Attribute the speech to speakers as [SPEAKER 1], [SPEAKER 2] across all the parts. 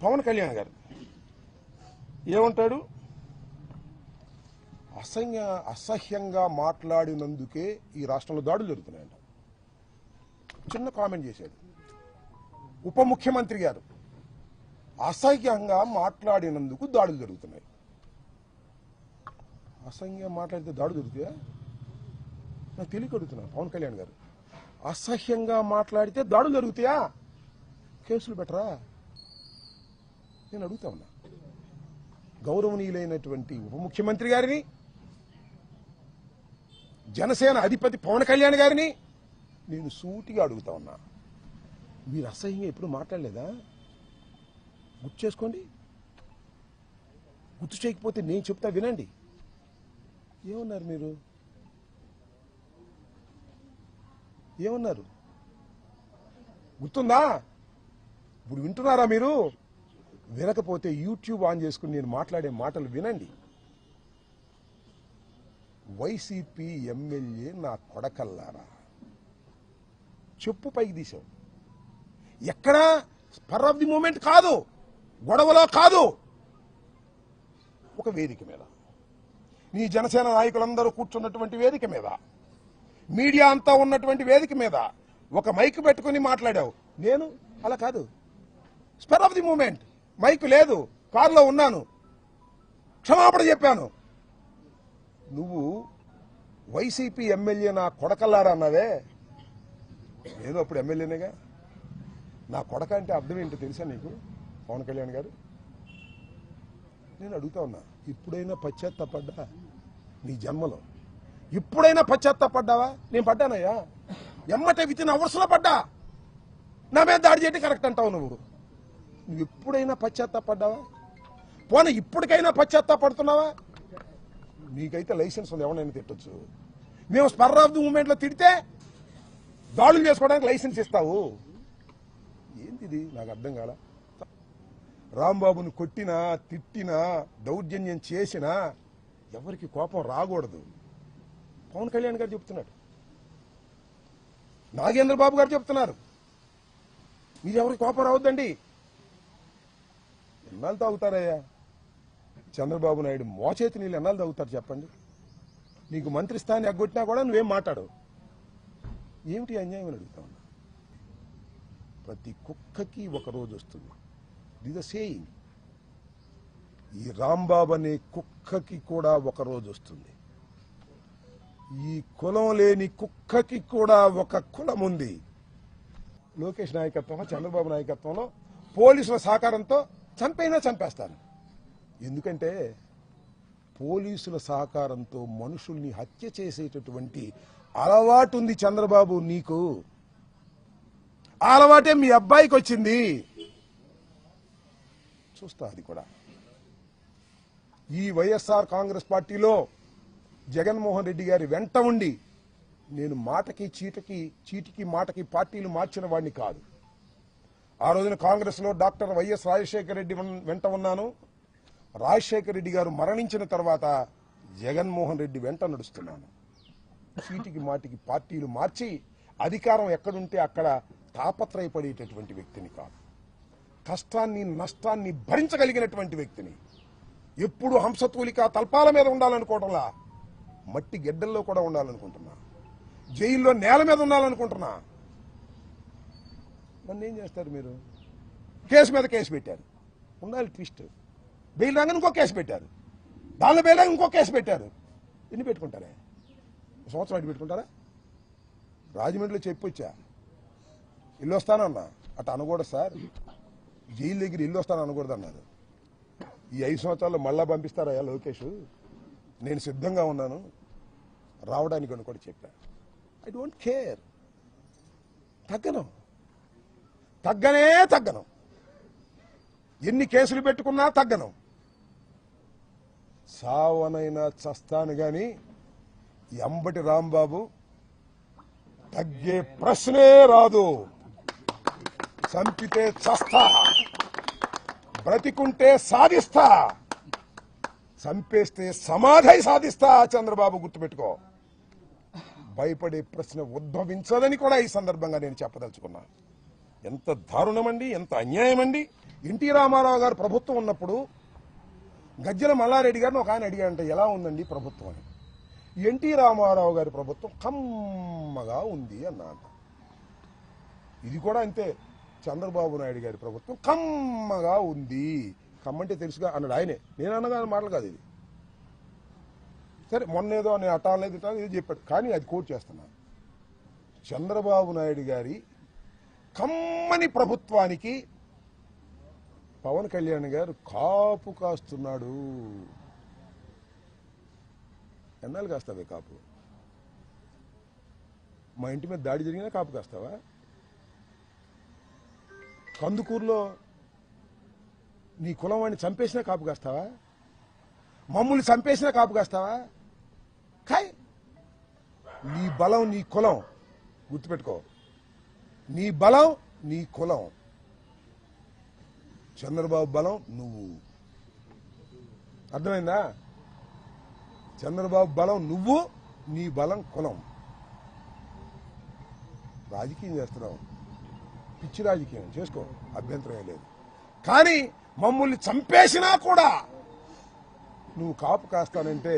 [SPEAKER 1] పవన్ కళ్యాణ్ గారు ఏమంటాడు? అసహ్యంగా మాట్లాడినందుకే ఈ రాష్ట్రంలో దాడులు జరుగుతున్నాయంట. చిన్న కామెంట్ చేశాడు. ఉప ముఖ్యమంత్రి గారు అసహ్యంగా మాట్లాడినందుకు దాడులు జరుగుతున్నాయి. అసహ్యంగా మాట్లాడితే దాడులు జరుగుతాయా? నాకు తెలియక అడుగుతున్నాను పవన్ కళ్యాణ్ గారు. అసహ్యంగా మాట్లాడితే దాడులు జరుగుతాయా? కేసులు పెట్టరా? నేను అడుగుతా ఉన్నా. గౌరవనీయులైనటువంటి ఉప ముఖ్యమంత్రి గారిని, జనసేన అధిపతి పవన్ కళ్యాణ్ గారిని నేను సూటిగా అడుగుతా ఉన్నా. మీరు అసహ్యంగా ఎప్పుడు మాట్లాడలేదా? గుర్తు చేసుకోండి. గుర్తు చేయకపోతే నేను చెప్తా వినండి. ఏమన్నారు మీరు? ఏమన్నారు గుర్తుందా? ఇప్పుడు వింటున్నారా మీరు? వినకపోతే యూట్యూబ్ ఆన్ చేసుకుని నేను మాట్లాడే మాటలు వినండి. వైసీపీ ఎమ్మెల్యే నా కొడకల్లారా, చెప్పు పైకి తీసావు. ఎక్కడా స్పర్ ఆఫ్ ది మూమెంట్ కాదు, గొడవలో కాదు, ఒక వేదిక మీద, నీ జనసేన నాయకులందరూ కూర్చున్నటువంటి వేదిక మీద, మీడియా అంతా ఉన్నటువంటి వేదిక మీద ఒక మైక్ పెట్టుకుని మాట్లాడావు. నేను అలా కాదు. Spur of the moment, mike లేదు, కారులో ఉన్నాను, క్షమాపణ చెప్పాను. నువ్వు వైసీపీ ఎమ్మెల్యే నా కొడకల్లారా అన్నావే, నేను అప్పుడు ఎమ్మెల్యేనేగా. నా కొడక అంటే అర్థం ఏంటో తెలుసా నీకు పవన్ కళ్యాణ్ గారు? నేను అడుగుతా ఉన్నా, ఇప్పుడైనా పశ్చాత్తాపడ్డా నీ జన్మలో? ఇప్పుడైనా పశ్చాత్తాపడ్డావా? నేను పడ్డానయ్యా. ఎమ్మటే వితిన్ అవర్స్లో పడ్డా. నా మీద దాడి చేయడం కరెక్ట్ అంటావు నువ్వు. నువ్వు ఎప్పుడైనా పశ్చాత్తాపడ్డావా? పోనీ ఇప్పటికైనా పశ్చాత్తాపడుతున్నావా? నీకైతే లైసెన్స్ ఉంది, ఎవరైనా తిట్టొచ్చు. మేము స్పర్ ఆఫ్ ది మూమెంట్లో తిడితే దాడులు చేసుకోవడానికి లైసెన్స్ ఇస్తావు. ఏంటిది? నాకు అర్థం కాల. రాంబాబును కొట్టినా, తిట్టినా, దౌర్జన్యం చేసినా ఎవరికి కోపం రాకూడదు. పవన్ కళ్యాణ్ గారు చెప్తున్నాడు, నాగేంద్ర బాబు గారు చెప్తున్నారు, మీరు ఎవరికి కోపం రావద్దండి. ఎన్నాళ్ళు తాగుతారయ్యా చంద్రబాబు నాయుడు మోచేతి నీళ్ళు? ఎన్నాళ్ళు తాగుతారు చెప్పండి? నీకు మంత్రి స్థానాన్ని ఎగ్గొట్టినా కూడా నువ్వేం మాట్లాడవు. ఏమిటి అన్యాయం అని అడుగుతా ఉన్నా. ప్రతి కుక్కకి ఒక రోజు వస్తుంది. This saying. ఈ రాంబాబు అనే కుక్కకి కూడా ఒక రోజు వస్తుంది. ఈ కులం లేని కుక్కకి కూడా ఒక కులం ఉంది. లోకేష్ నాయకత్వంలో, చంద్రబాబు నాయకత్వంలో, పోలీసుల సహకారంతో చంపైనా చంపేస్తారు. ఎందుకంటే పోలీసుల సహకారంతో మనుషుల్ని హత్య చేసేటటువంటి అలవాటు ఉంది చంద్రబాబు నీకు. ఆ అలవాటే మీ అబ్బాయికి వచ్చింది. చూస్తా అది కూడా. ఈ వైఎస్ఆర్ కాంగ్రెస్ పార్టీలో జగన్మోహన్ రెడ్డి గారి వెంట ఉండి నేను మాటకి చీటికి మాటకి పార్టీలు మార్చిన వాడిని కాదు. ఆ రోజున కాంగ్రెస్ లో డాక్టర్ వైఎస్ రాజశేఖర రెడ్డి వెంట ఉన్నాను. రాజశేఖర రెడ్డి గారు మరణించిన తర్వాత జగన్మోహన్ రెడ్డి వెంట నడుస్తున్నాను. చీటికి మాటికి పార్టీలు మార్చి అధికారం ఎక్కడుంటే అక్కడ తాపత్రయపడేటటువంటి వ్యక్తిని కాదు. కష్టాన్ని, నష్టాన్ని భరించగలిగినటువంటి వ్యక్తిని. ఎప్పుడు హంసతూలిక తల్పాల మీద ఉండాలనుకోవటంలా మట్టి గెడ్డల్లో కూడా ఉండాలనుకుంటున్నా. జైల్లో నేల మీద ఉండాలనుకుంటున్నా. నన్ను ఏం చేస్తారు మీరు? కేసు మీద కేసు పెట్టారు, ఉండాలి ట్విస్ట్. బెయిల్ రాగానే ఇంకో కేసు పెట్టారు, దానిలో బెయిల్ రాగా ఇంకో కేసు పెట్టారు. ఎన్ని పెట్టుకుంటారే? సంవత్సరం అటు పెట్టుకుంటారా? రాజమండ్రిలో చెప్పొచ్చా ఇల్లు వస్తానన్నా, అటు అనకూడదు సార్, జైలు దగ్గర ఇల్లు వస్తాను అనకూడదు అన్నారు. ఈ 5 సంవత్సరాల్లో మళ్ళా పంపిస్తారా లోకేష్? నేను సిద్ధంగా ఉన్నాను రావడానికి అని కూడా చెప్పా. I don't care. తగ్గను. ఎన్ని కేసులు పెట్టుకున్నా తగ్గను. సావనైనా చస్తాను గాని ఎంబటి రాంబాబు తగ్గే ప్రశ్నే రాదు. చంపితే చస్తా, బ్రతికుంటే సాధిస్తా, చంపేస్తే సమాధి సాధిస్తా. చంద్రబాబు గుర్తుపెట్టుకో. భయపడే ప్రశ్న ఉద్భవించదని కూడా ఈ సందర్భంగా నేను చెప్పదలుచుకున్నా. ఎంత దారుణమండి, ఎంత అన్యాయం అండి. ఎన్టీ రామారావు గారు ప్రభుత్వం ఉన్నప్పుడు గజ్జల మల్లారెడ్డి గారిని ఒక ఆయన అడిగాడంటే ఎలా ఉందండి ప్రభుత్వం అని. ఎన్టీ రామారావు గారి ప్రభుత్వం కమ్మగా ఉంది అన్నాడు. ఇది కూడా అంతే, చంద్రబాబు నాయుడు గారి ప్రభుత్వం కమ్మగా ఉంది, కమ్మంటే తెలుసుగా అన్నాడు ఆయనే. నేను అన్నగాని మాటలు కాదు ఇది. సరే మొన్నేదో నేను అట్టాలేదు ఇది చెప్పాడు, కానీ అది కోట్ చేస్తున్నాను. చంద్రబాబు నాయుడు గారి కమ్మని ప్రభుత్వానికి పవన్ కళ్యాణ్ గారు కాపు కాస్తున్నాడు. ఎన్నాళ్ళు కాస్తావే కాపు? మా ఇంటి మీద దాడి జరిగినా కాపు కాస్తావా? కందుకూరులో నీ కులం వాడిని చంపేసినా కాపు కాస్తావా? మమ్మల్ని చంపేసినా కాపు కాస్తావా? కాయ్, నీ బలం నీ కులం, గుర్తుపెట్టుకో. నీ బలం నీ కులం. చంద్రబాబు బలం నువ్వు. అర్థమైందా? చంద్రబాబు బలం నువ్వు, నీ బలం కులం. రాజకీయం చేస్తున్నావు, పిచ్చి రాజకీయం చేసుకో, అభ్యంతరం లేదు. కానీ మమ్మల్ని చంపేసినా కూడా నువ్వు కాపు కాస్తానంటే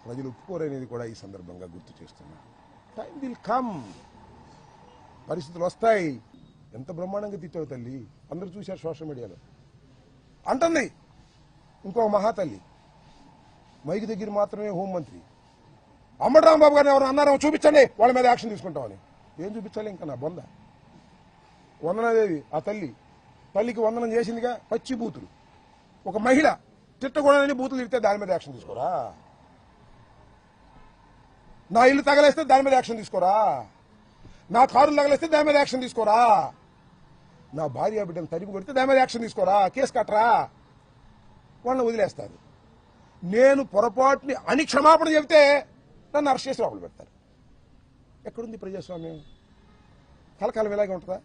[SPEAKER 1] ప్రజలు ఒప్పుకోరనేది కూడా ఈ సందర్భంగా గుర్తు చేస్తున్నా. టైం విల్ కమ్, పరిస్థితులు వస్తాయి. ఎంత బ్రహ్మాండంగా తిట్టావు తల్లి, అందరూ చూశారు సోషల్ మీడియాలో. అంటుంది ఇంకొక మహాతల్లి, మైకి దగ్గర మాత్రమే హోంమంత్రి అంబటి రాంబాబు గారిని ఎవరు అన్నారో చూపించండి, వాళ్ళ మీద యాక్షన్ తీసుకుంటామని. ఏం చూపించాలి ఇంకా నా బొంద? వందనాదేవి ఆ తల్లికి వందనం చేసిందిగా, పచ్చి బూతులు. ఒక మహిళ తిట్టకూడదని బూతులు తిడితే దాని మీద యాక్షన్ తీసుకోరా? నా ఇల్లు తగలేస్తే దాని మీద యాక్షన్ తీసుకోరా? నా కారులు తగలేస్తే దాని మీద యాక్షన్ తీసుకోరా? నా భార్య బిడ్డను తరిమి కొడితే దాని మీద యాక్షన్ తీసుకోరా? కేసు కట్టరా? వాళ్ళని వదిలేస్తారు. నేను పొరపాటుని అని క్షమాపణ చెబితే నన్ను అరెస్ట్ చేసి లోపల పెడతారు. ఎక్కడుంది ప్రజాస్వామ్యం? కలకాలం ఇలాగే ఉంటుందా?